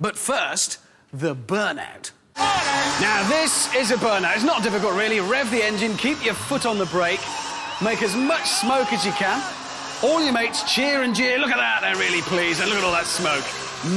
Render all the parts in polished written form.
But first, the burnout. Now, this is a burnout. It's not difficult, really. Rev the engine, keep your foot on the brake, make as much smoke as you can. All your mates cheer and jeer. Look at that, they're really pleased. And look at all that smoke.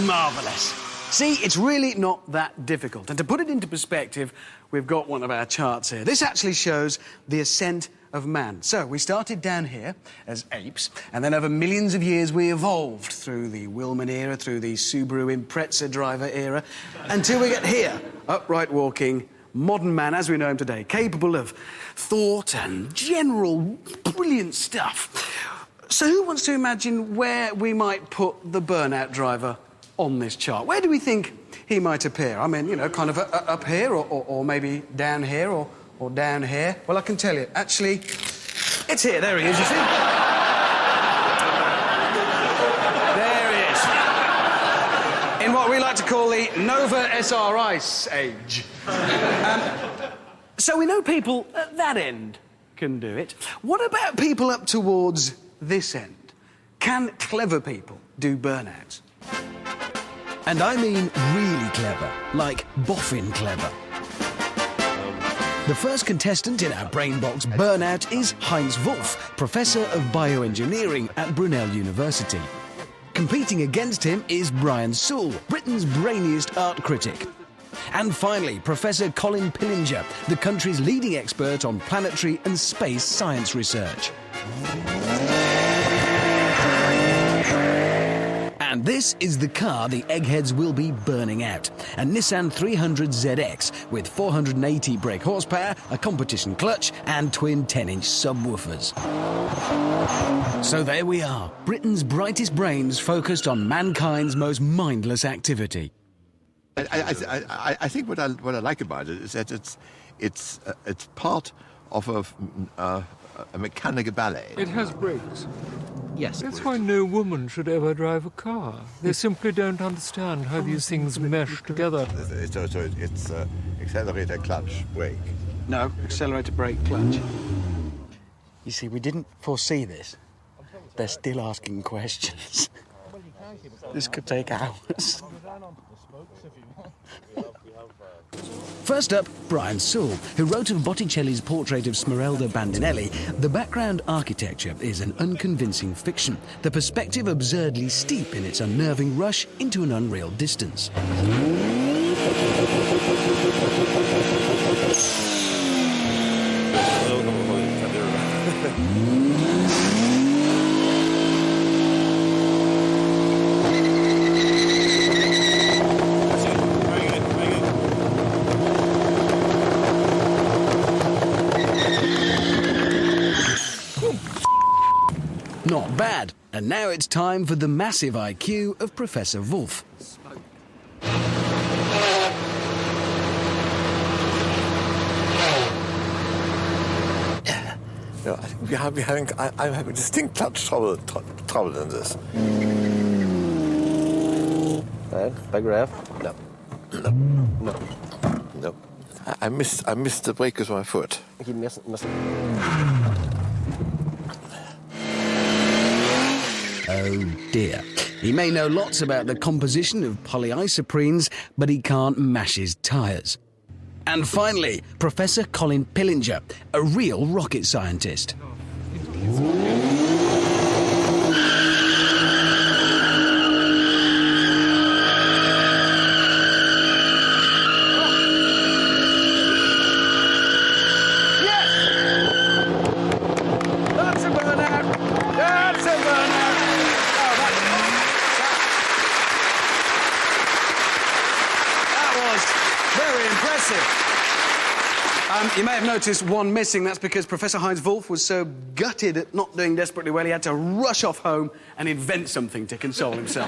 Marvellous. See, it's really not that difficult. And to put it into perspective, we've got one of our charts here. This actually shows the ascent of man. So, we started down here as apes, and then over millions of years we evolved through the Willman era, through the Subaru Impreza driver era, until we get here, upright walking, modern man as we know him today, capable of thought and general brilliant stuff. So who wants to imagine where we might put the burnout driver on this chart? Where do we think he might appear? I mean, you know, kind of up here, or maybe down here, or down here. Well, I can tell you, actually, it's here. There he is, you see? There he is. In what we like to call the Nova SR Ice Age. So we know people at that end can do it. What about people up towards this end? Can clever people do burnouts? And I mean really clever, like boffin clever. The first contestant in our Brainbox Burnout is Heinz Wolf, Professor of Bioengineering at Brunel University. Competing against him is Brian Sewell, Britain's brainiest art critic. And finally, Professor Colin Pillinger, the country's leading expert on planetary and space science research. And this is the car the eggheads will be burning out. A Nissan 300ZX with 480 brake horsepower, a competition clutch and twin 10-inch subwoofers. So there we are, Britain's brightest brains focused on mankind's most mindless activity. I think what I like about it is that it's part of a mechanical ballet. It has brakes. Yes. That's why no woman should ever drive a car. They simply don't understand how these things mesh together. So it's accelerator, clutch, brake. No, accelerator, brake, clutch. You see, we didn't foresee this. They're still asking questions. This could take hours. First up, Brian Sewell, who wrote of Botticelli's portrait of Smeralda Bandinelli. The background architecture is an unconvincing fiction, the perspective absurdly steep in its unnerving rush into an unreal distance. Not bad. And now it's time for the massive IQ of Professor Wolf. No, I'm having distinct touch trouble in this. Back rev? No. No. I missed the brake with my foot. He must. Oh dear. He may know lots about the composition of polyisoprenes, but he can't mash his tyres. And finally, Professor Colin Pillinger, a real rocket scientist. You may have noticed one missing. That's because Professor Heinz Wolf was so gutted at not doing desperately well, he had to rush off home and invent something to console himself.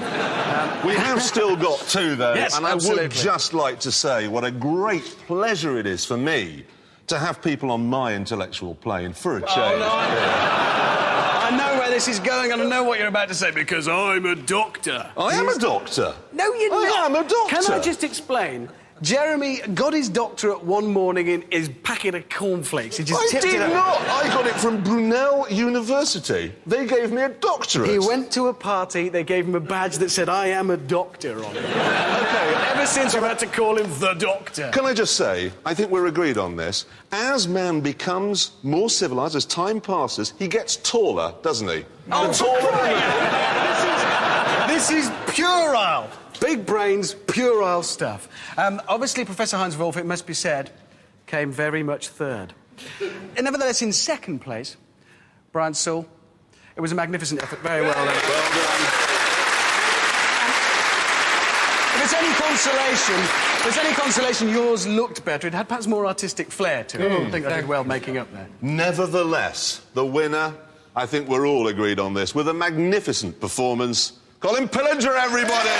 We have still got two, though. Yes, and absolutely. I would just like to say what a great pleasure it is for me to have people on my intellectual plane for a change. Oh, no, I know where this is going, and I know what you're about to say, because I'm a doctor. I am a doctor. No, you're not. I am a doctor. Can I just explain? Jeremy got his doctorate one morning in his packet of cornflakes. He just I tipped did it up. not. I got it from Brunel University. They gave me a doctorate. He went to a party, they gave him a badge that said, I am a doctor on it. Okay. Ever since we've had to call him the Doctor. Can I just say, I think we're agreed on this. As man becomes more civilised, as time passes, he gets taller, doesn't he? Oh, The taller the man. This is puerile. Big brains, puerile stuff. Obviously, Professor Heinz Wolff, it must be said, came very much third. And nevertheless, in second place, Brian Sewell. It was a magnificent effort. Very well done. Well done. If there's any consolation, yours looked better. It had perhaps more artistic flair to it. I think I did well making up there. Nevertheless, the winner, I think we're all agreed on this, with a magnificent performance. Colin Pillinger, everybody!